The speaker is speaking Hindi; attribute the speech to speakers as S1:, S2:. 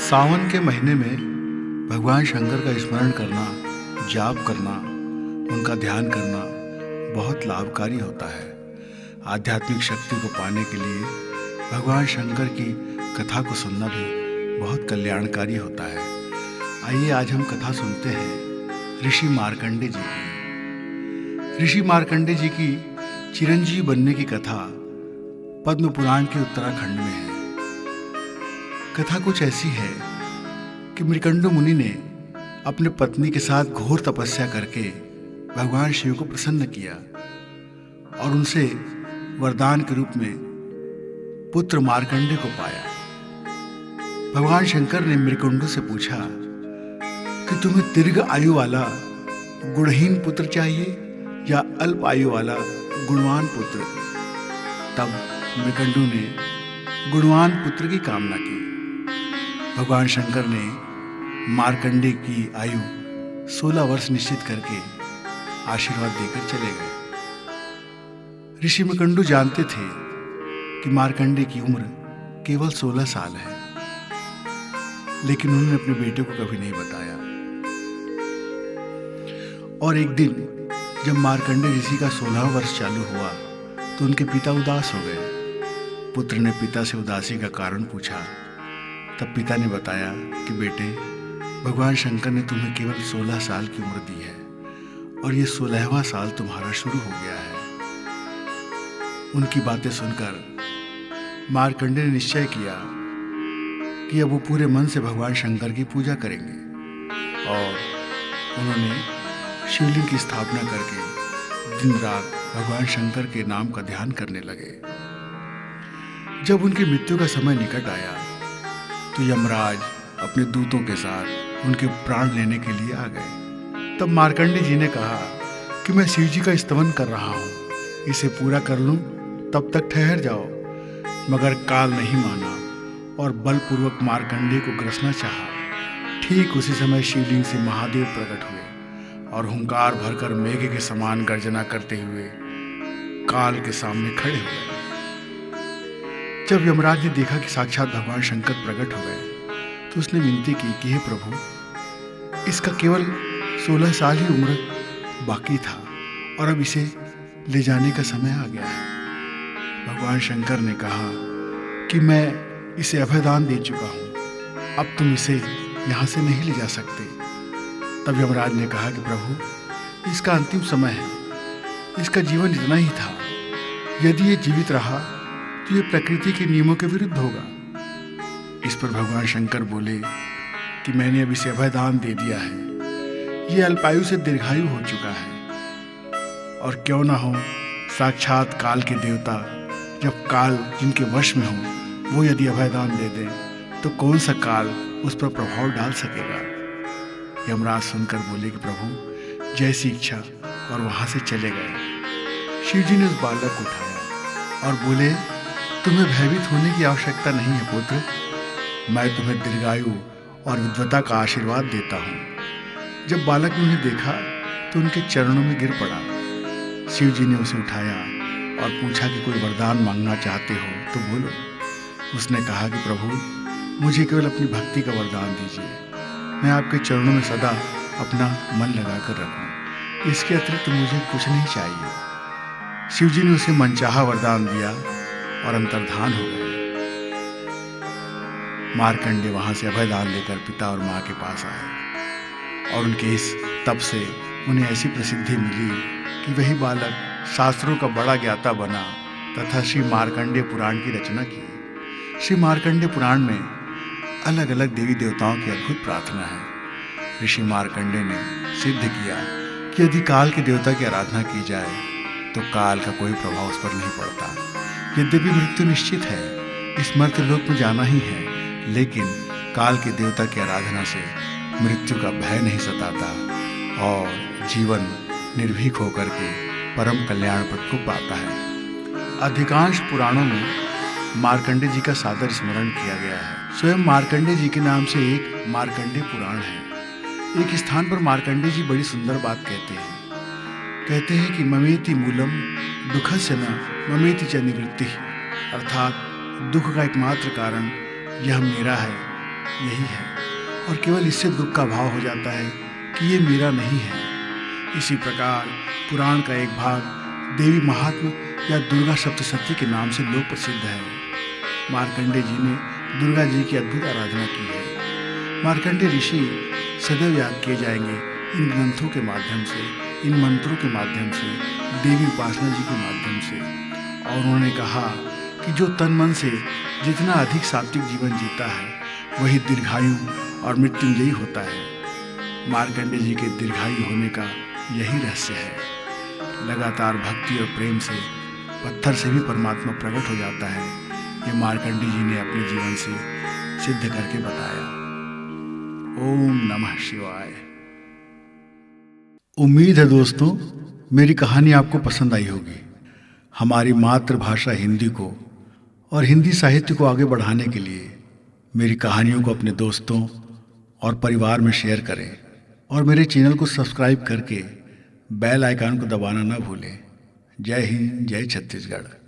S1: सावन के महीने में भगवान शंकर का स्मरण करना, जाप करना, उनका ध्यान करना बहुत लाभकारी होता है। आध्यात्मिक शक्ति को पाने के लिए भगवान शंकर की कथा को सुनना भी बहुत कल्याणकारी होता है। आइए आज हम कथा सुनते हैं ऋषि मार्कंडे जी की। ऋषि मार्कंडे जी की चिरंजीव बनने की कथा पद्म पुराण के उत्तराखंड में है। कथा कुछ ऐसी है कि मृकंडु मुनि ने अपने पत्नी के साथ घोर तपस्या करके भगवान शिव को प्रसन्न किया और उनसे वरदान के रूप में पुत्र मार्कंडे को पाया। भगवान शंकर ने मृकंडु से पूछा कि तुम्हें दीर्घ आयु वाला गुणहीन पुत्र चाहिए या अल्प आयु वाला गुणवान पुत्र। तब मृकंडु ने गुणवान पुत्र की कामना की। भगवान शंकर ने मार्कंडे की आयु 16 वर्ष निश्चित करके आशीर्वाद देकर चले गए। ऋषि मृकंडु जानते थे कि मार्कंडे की उम्र केवल 16 साल है, लेकिन उन्होंने अपने बेटे को कभी नहीं बताया। और एक दिन जब मार्कंडे ऋषि का 16वां वर्ष चालू हुआ तो उनके पिता उदास हो गए। पुत्र ने पिता से उदासी का कारण पूछा। तब पिता ने बताया कि बेटे, भगवान शंकर ने तुम्हें केवल 16 साल की उम्र दी है और ये 16वां साल तुम्हारा शुरू हो गया है। उनकी बातें सुनकर मार्कंडे ने निश्चय किया कि अब वो पूरे मन से भगवान शंकर की पूजा करेंगे और उन्होंने शिवलिंग की स्थापना करके दिन रात भगवान शंकर के नाम का ध्यान करने लगे। जब उनकी मृत्यु का समय निकट आया तो यमराज अपने दूतों के साथ उनके प्राण लेने के लिए आ गए। तब मार्कंडे जी ने कहा कि मैं शिव जी का स्तवन कर रहा हूँ, इसे पूरा कर लूँ तब तक ठहर जाओ। मगर काल नहीं माना और बलपूर्वक मार्कंडे को ग्रसना चाहा। ठीक उसी समय शिवलिंग से महादेव प्रकट हुए और हुंकार भरकर मेघ के समान गर्जना करते हुए काल के सामने खड़े हो गए। जब यमराज ने देखा कि साक्षात भगवान शंकर प्रकट हो गए तो उसने विनती की कि हे प्रभु, इसका केवल 16 साल ही उम्र बाकी था और अब इसे ले जाने का समय आ गया है। भगवान शंकर ने कहा कि मैं इसे अभयदान दे चुका हूँ, अब तुम इसे यहाँ से नहीं ले जा सकते। तब यमराज ने कहा कि प्रभु, इसका अंतिम समय है, इसका जीवन इतना ही था। यदि ये जीवित रहा तो ये प्रकृति के नियमों के विरुद्ध होगा। इस पर भगवान शंकर बोले कि मैंने अब इसे अभयदान दे दिया है, ये अल्पायु से दीर्घायु हो चुका है। और क्यों ना हो, साक्षात काल के देवता जब काल जिनके वश में हो वो यदि अभयदान दे दें तो कौन सा काल उस पर प्रभाव डाल सकेगा। यमराज सुनकर बोले कि प्रभु, जैसी इच्छा, और वहां से चले गए। शिव जी ने उस बालक को उठाया और बोले, तुम्हें भयभीत होने की आवश्यकता नहीं है पुत्र, मैं तुम्हें दीर्घायु और विद्वता का आशीर्वाद देता हूँ। जब बालक ने उन्हें देखा तो उनके चरणों में गिर पड़ा। शिव जी ने उसे उठाया और पूछा कि कोई वरदान मांगना चाहते हो तो बोलो। उसने कहा कि प्रभु, मुझे केवल अपनी भक्ति का वरदान दीजिए, मैं आपके चरणों में सदा अपना मन लगाकर रखूं, इसके अतिरिक्त मुझे कुछ नहीं चाहिए। शिव जी ने उसे मनचाहा वरदान दिया और अंतर्धान हो गए। मार्कंडे वहां से अभयदान लेकर पिता और माँ के पास आए और उनके इस तप से उन्हें ऐसी प्रसिद्धि मिली कि वही बालक शास्त्रों का बड़ा ज्ञाता बना तथा श्री मार्कंडे पुराण की रचना की। श्री मार्कंडे पुराण में अलग अलग देवी देवताओं की अद्भुत प्रार्थना है। ऋषि मार्कंडे ने सिद्ध किया कि यदि काल के देवता की आराधना की जाए तो काल का कोई प्रभाव उस पर नहीं पड़ता। यद्यपि मृत्यु निश्चित है, इस मर्त्यलोक में जाना ही है, लेकिन काल के देवता की आराधना से मृत्यु का भय नहीं सताता और जीवन निर्भीक होकर के परम कल्याण पद को पाता है। अधिकांश पुराणों में मार्कंडे जी का सादर स्मरण किया गया है। स्वयं मार्कंडे जी के नाम से एक मार्कंडे पुराण है। एक स्थान पर मार्कंडे जी बड़ी सुंदर बात कहते हैं कि ममेति मूलम दुखस्य न ममेति च निवृत्ति, अर्थात दुख का एकमात्र कारण यह मेरा है यही है, और केवल इससे दुख का भाव हो जाता है कि ये मेरा नहीं है। इसी प्रकार पुराण का एक भाग देवी महात्म्य या दुर्गा सप्तशती के नाम से लोक प्रसिद्ध है। मार्कंडेय जी ने दुर्गा जी की अद्भुत आराधना की है। मार्कंडेय ऋषि सदैव याद किए जाएंगे इन ग्रंथों के माध्यम से, इन मंत्रों के माध्यम से, देवी उपासना जी के माध्यम से। और उन्होंने कहा कि जो तन मन से जितना अधिक सात्विक जीवन जीता है वही दीर्घायु और मृत्युंजयी होता है। मार्कंडेय जी के दीर्घायु होने का यही रहस्य है। लगातार भक्ति और प्रेम से पत्थर से भी परमात्मा प्रकट हो जाता है। ये मार्कंडेय जी ने अपने जीवन से सिद्ध करके बताया। ओम नमः शिवाय। उम्मीद है दोस्तों मेरी कहानी आपको पसंद आई होगी। हमारी मातृभाषा हिंदी को और हिंदी साहित्य को आगे बढ़ाने के लिए मेरी कहानियों को अपने दोस्तों और परिवार में शेयर करें और मेरे चैनल को सब्सक्राइब करके बेल आइकन को दबाना ना भूलें। जय हिंद, जय छत्तीसगढ़।